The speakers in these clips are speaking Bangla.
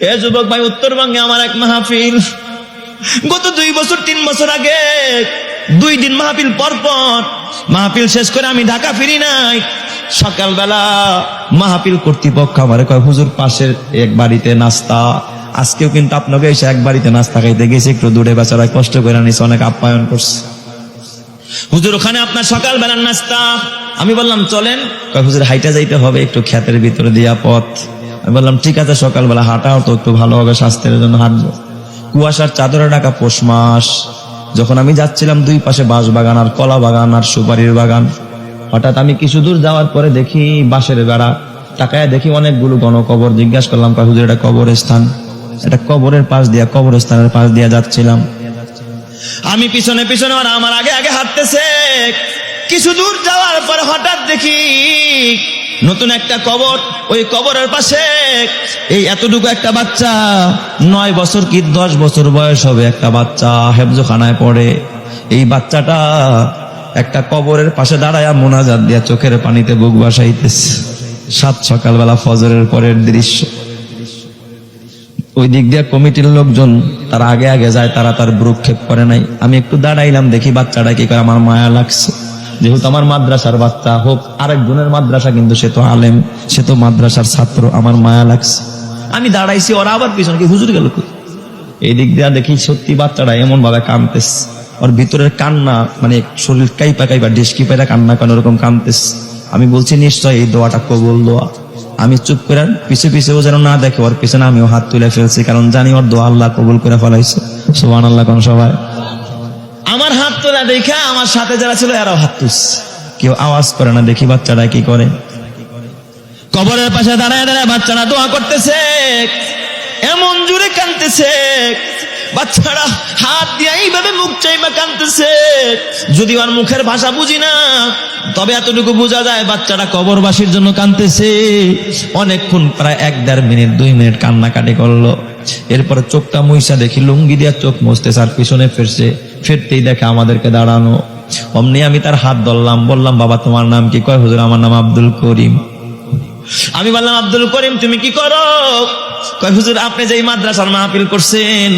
এ যুবক ভাই, উত্তরবঙ্গে আমার এক মাহফিল, গত 2 বছর 3 বছর আগে 2 দিন মাহফিল পর পর। মাহফিল শেষ করে আমি ঢাকা ফিরি নাই। সকালবেলা মাহফিল কর্তৃপক্ষ আমারে কয়, হুজুর পাশের এক বাড়িতে নাস্তা। আজকেও কিন্তু আপনাকে এসে এক বাড়িতে নাস্তা খাইতে গেছে, একটু দূরে, বেচারা কষ্ট করে নিছে, অনেক আপ্যায়ন করছে। হুজুর ওখানে আপনার সকালবেলার নাস্তা। আমি বললাম চলেন। কয় হুজুর হাইটা যাইতে হবে, একটু ক্ষেতের ভিতরে দিয়া পথ। আমি বললাম ঠিক আছে, সকালবেলা হাঁটাও তো একটু ভালো হবে, স্বাস্থ্যের জন্য হাঁটবো। কুয়াশার চাদরে ঢাকা পৌষ মাস। যখন আমি যাচ্ছিলাম, 2 পাশে বাঁশ বাগান আর কলা বাগান আর সুপারির বাগান। হঠাৎ আমি কিছু দূর যাওয়ার পরে দেখি বাঁশের বেড়া, তাকায় দেখি অনেকগুলো গণকবর। জিজ্ঞাসা করলাম, কয় হুজুর এটা কবরস্থান। এটা কবরের পাশ দিয়া, কবরস্থানের পাশ দিয়া যাচ্ছিলাম। আমি পিছনে পিছনে, আর আমার আগে আগে হাঁটতেছে। কিছু দূর যাওয়ার পরে হঠাৎ দেখি নতুন একটা কবর। ওই কবরের পাশে এই এতটুকু একটা বাচ্চা, 9 বছর কি 10 বছর বয়স হবে, একটা বাচ্চা হেফজখানায় পড়ে। এই বাচ্চাটা একটা কবরের পাশে দাঁড়ায়া মোনাজাত দিয়া চোখের পানিতে বুক ভাসাইতেছে। 7 সকালবেলা ফজরের পরের দৃশ্য। ওই দিক দিয়ে কমিটির লোকজন তারা আগে আগে যায়, তারা তার ভ্রুক্ষেপ করে নাই। আমি একটু দাঁড়াইলাম, দেখি বাচ্চাটা কি করে। আমার মায়া লাগছে, যেহেতু আমার মাদ্রাসার বাচ্চা, হোক আরেকজনের মাদ্রাসা, কিন্তু সে তো আলেম, সে তো মাদ্রাসার ছাত্র। আমার মায়া লাগছে, আমি দাঁড়াইছি। ওরা আবার পিছনে কি হুজুর গেল। এই দিক দিয়ে দেখি সত্যি বাচ্চাটা এমন ভাবে কাঁদতেছে, ওর ভিতরের কান্না, মানে শরীর কাইপা কাইপা ডেস্কি পাইরা কান্না কেন ওরকম কাঁদতেছে। আমি বলছি নিশ্চয় এই দোয়াটা কবুল দোয়া। আমি চুপ করে পিছে পিছেও যেন না দেখে, ওর পিছনে আমিও হাত তুলে ফেলছি, কারণ জানি ওর দোয়া আল্লাহ কবুল করে ফেলাইছে। সুবহানাল্লাহ কোন সবাই। আমার হাত তোলা দেখা আমার সাথে যারা ছিল এরাও হাত তুলছে, কেউ আওয়াজ করে না। দেখি বাচ্চাটা কি করে, কবরের পাশে দাঁড়ায় দাঁড়ায় বাচ্চারা দোয়া করতেছে, এমন জোরে কাঁদতেছে। বাচ্চারা হাত দিয়ে এইভাবে মুখ চাইবা কাঁদতেছে। যদি ওর মুখের ভাষা বুঝি না, তবে এতটুকু বোঝা যায় বাচ্চাটা কবরবাসীর জন্য কাঁদতেছে। অনেকক্ষণ, প্রায় 1-1.5 মিনিট 2 মিনিট কান্নাকাটি করলো। এরপরে চোখটা মুইসা দেখি লুঙ্গি দিয়া চোখ মুছতেছে, আর পিছনে ফিরছে। ফিরতেই দেখে আমাদেরকে দাঁড়ানো। অমনি আমি তার হাত ধরলাম, বললাম বাবা তোমার নাম কি? কয় হুজুর আমার নাম আব্দুল করিম। আমি বললাম আব্দুল করিম তুমি কি করো? কয় হুজুর আপনি যে মাদ্রাসার মাহফিল করছেন,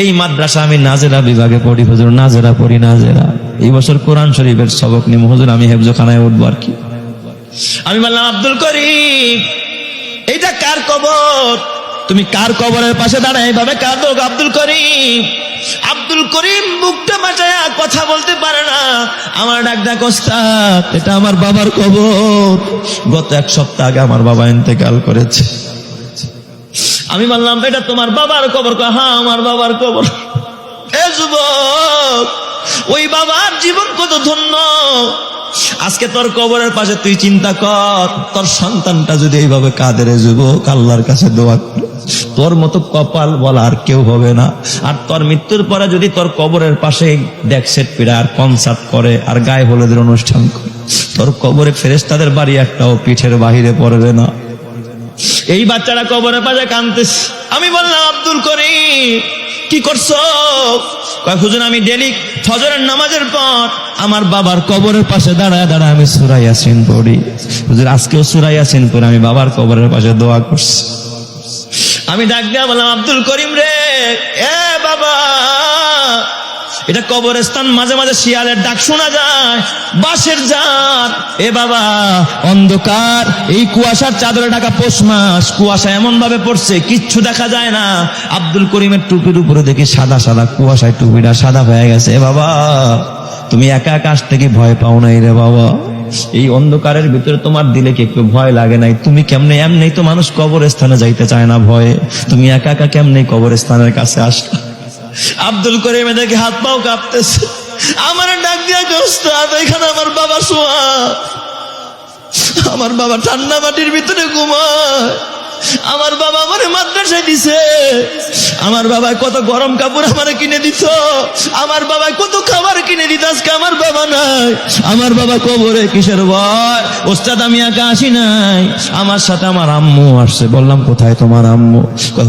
এই মাদ্রাসা আমি নাজেরা বিভাগে পড়ি হুজুর, নাজেরা পড়ি, নাজেরা। এই বছর কোরআন শরীফের সবক নিব হুজুর, আমি হেফজখানায় উঠবো আর কি। আমি বললাম আব্দুল করিম এইটা কার কবর? তুমি কার কবরের পাশে দাঁড়ায় এইভাবে কাঁদো? আব্দুল করিম, আব্দুল করিম বুকটা বাঁচায়া কথা বলতে পারে না। আমার ডাক ওস্তাদ, এটা আমার বাবার কবর। গত 1 সপ্তাহ আগে আমার বাবা ইন্তেকাল করেছে। আমি বললাম এটা তোমার বাবার কবর? হ্যাঁ আমার বাবার কবর। এ যুবক, ওই বাবার জীবন কত ধন্য। আজকে তোর কবরের পাশে তুই চিন্তা কর, তোর সন্তানটা যদি এইভাবে কাঁদে রে যুবক, আল্লাহর কাছে দোয়া কর, তোর মতো কপাল বলা আর কেউ হবে না। আর তোর মৃত্যুর পরে যদি তোর কবরের পাশে ডেক সেট পিড়া আর কনসার্ট করে আর গায়ে হলুদের অনুষ্ঠান করে, তোর কবরে ফেরেশতাদের বাড়ি একটাও পিঠের বাহিরে পড়বে না। এই বাচ্চারা কবরের পাশে কাঁদতেছে। আমি বললাম আব্দুল করিম কি করছো? কয় হুজুর আমি ডেলি ফজরের নামাজের পর আমার বাবার কবরের পাশে দাঁড়ায় দাঁড়ায় আমি সূরা ইয়াসিন পড়ি হুজুর। আজকেও সূরা ইয়াসিন পড়ে আমি বাবার কবরের পাশে দোয়া করছি। আমি ডাক দিয়া বললাম আব্দুল করিম রে, এ বাবা, এটা কবরস্থান, মাঝে মাঝে শিয়ালের ডাক শোনা যায়, বাঁশের ঝাড়। এ বাবা অন্ধকার, এই কুয়াশার চাদরে ঢাকা পৌষ মাস, কুয়াশা এমন ভাবে পড়ছে কিচ্ছু দেখা যায় না। আব্দুল করিমের টুপির উপরে দেখি সাদা সাদা কুয়াশায় টুপিটা সাদা হয়ে গেছে। এ বাবা তুমি একা একা আসতে কি ভয় পাও নাই রে বাবা? এই অন্ধকারের ভিতরে তোমার দিলে কি একটু ভয় লাগে নাই? তুমি কেমনে, এমনি তো মানুষ কবরস্থানে যাইতে চায় না ভয়ে, তুমি একা একা কেমনে কবরস্থানের কাছে আসলা? আব্দুল করিম দেখে হাত পাও কাঁপতেছে। আমার ডাক দিয়া ওস্তাদ এখানে আমার বাবা শোয়া, আমার বাবা ঠান্ডা মাটির ভিতরে ঘুমায়, আমার বাবা আমারে মাদ্রাসায় দিছে, আমার বাবা কত গরম কাপড় আমারে কিনে দিত, আমার বাবা কত খাবার কিনে দিত, আজকে আমার বাবা নাই। আমার বাবা কবরে, কিসের ভয়? ওস্তাদ আমি একা আসি নাই, আমার সাথে আমার আম্মু আসছে। বললাম কোথায় তোমার আম্মু?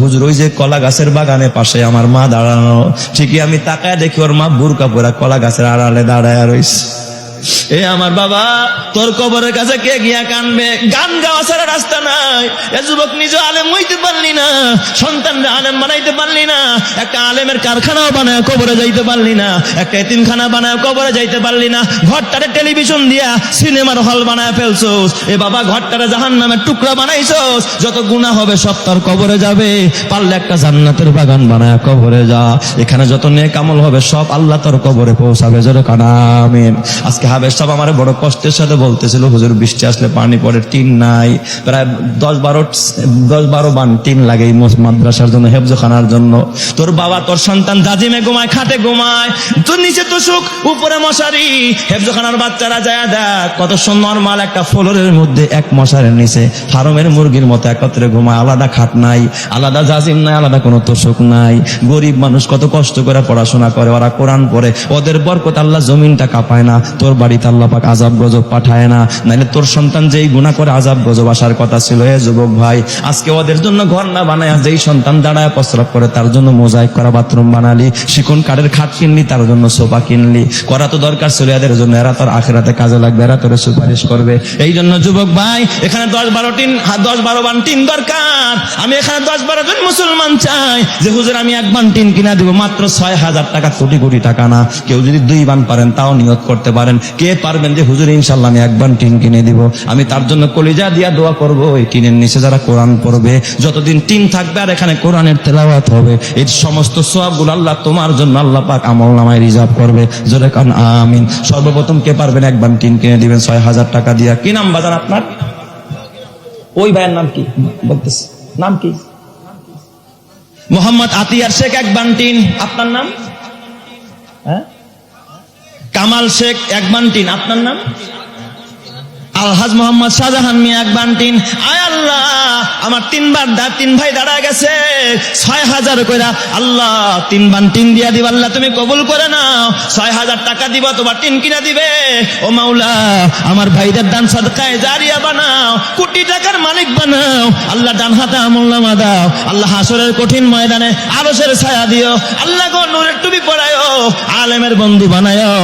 হুজুর ওই যে কলা গাছের বাগানে পাশে আমার মা দাঁড়ানো। ঠিকই আমি তাকায় দেখি ওর মা বুরকা পরা কলা গাছের আড়ালে দাঁড়ায় রইছে। এ আমার বাবা, তোর কবরের কাছে কে গিয়া কানবে? গান গাওয়া ছাড়া রাস্তা নাই। এ যুবক, নিজে আলেম হইতে পারলি না, সন্তানরা আলেম বানাইতে পারলি না, একটা আলেমের কারখানাও বানায় কবরে যাইতে পারলি না, একটা এতিমখানা বানায় কবরে যাইতে পারলি না, ঘরটারে টেলিভিশন দিয়া সিনেমার হল বানায় ফেলছোস। এ বাবা, ঘরটারে জাহান্নামের টুকরা বানাইছোস। যত গুনাহ হবে সব তোর কবরে যাবে। পারলে একটা জান্নাতের বাগান বানায় কবরে যা। এখানে যত নেক আমল হবে সব আল্লাহ তোর কবরে পৌঁছাবে। জোরে কানা আমিন। আজকে হাবেজ সাহেব আমার বড় কষ্টের সাথে বলতেছিল, হুজুর বৃষ্টি আসলে পানি পড়ে, টিন নাই, প্রায় 10-12 বান টিন লাগে এই মাদ্রাসার জন্য, হেফজখানার জন্য। তোর বাবা, তোর সন্তান জাজিমে ঘুমায়, খাটে ঘুমায়, তোর নিচে তো সুখ, উপরে মশারি। হেফজখানার বাচ্চারা যায় দেখ কত নরমাল একটা ফ্লোরের মধ্যে এক মশারের নিচে ফার্মের মুরগির মতো একত্রে ঘুমায়। আলাদা খাট নাই, আলাদা জাজিম নাই, আলাদা কোনো তোষক নাই। গরিব মানুষ কত কষ্ট করে পড়াশোনা করে, ওরা কোরআন পড়ে, ওদের বরকত আল্লাহ জমিনটা কাঁপায় না। তোর বাড়িতে আল্লাহ পাক আযাব গজব পাঠায় না, নাইলে তোর সন্তান যেই গুনাহ করে আযাব গজব আসার কথা ছিল। হে যুবক ভাই, আজকে ওদের জন্য ঘর না বানায়, যেই সন্তান দাঁড়ায় প্রস্রাব করে তার জন্য মোজাইক করা বাথরুম বানালি, শিকন কাঠের খাট কিনলি, তার জন্য সোফা কিনলি। করা তো দরকার ছিল এদের জন্য, এরা তোর আখিরাতে কাজে লাগবে, এরা তোর সুপারিশ করবে। এই জন্য যুবক ভাই, এখানে 10-12 বান টিন দরকার। আমি এখানে 10-12 জন মুসলমান চাই যে হুজুর আমি 1 বান টিন কিনা দিব, মাত্র 6,000 টাকা, কোটি কোটি টাকা না। কেউ যদি 2 বান পারেন তাও নিয়ত করতে পারেন। কে পারবেন যে হুজুর ইনশাআল্লাহ আমি 1 বান টিন কিনে দিব, আমি তার জন্য কলিজা দিয়া দোয়া করব। এই টিনের নিচে যারা কোরআন পড়বে, যতদিন টিন থাকবে আর এখানে কোরআনের তেলাওয়াত হবে, এই সমস্ত সওয়াবগুলো আল্লাহ তোমার জন্য আল্লাহ পাক আমলনামায় রিজার্ভ করবে। জোরে কান আমিন। সর্বপ্রথম কে পারবেন 1 বান টিন কিনে দিবেন 6,000 টাকা দিয়া? কি নাম বাজান আপনার? ওই ভাইয়ের নাম কি বলতেছে? নাম কি? মোহাম্মদ আতিয়ার শেখ 1 বান টিন। আপনার নাম? হ্যাঁ, কামাল শেখ 1 বান টিন। আপনার নাম? আলহাজ মোহাম্মদ শাহজাহান মিয়া 1 বান টিন। আয় আল্লাহ, আমার 3 ভাই দাঁড়া গেছে, 6,000 কইরা। আল্লাহ 3 বান টিন দিয়া দিব, আল্লাহ তুমি কবুল করে নাও। 6,000 টাকা দিব, তোমার টিন কিনা দিবে। ও মাওলা, আমার ভাইদের দান সাদকায়ে জারিয়া বানাও, কোটি টাকার মালিক বানাও। আল্লাহ ডান হাতে আমলনামা দাও। আল্লাহ হাসরের কঠিন ময়দানে আরশের ছায়া দিও। আল্লাহ গো নূরের টুপি পরায়ো, আলেমের বন্ধু বানায়ো।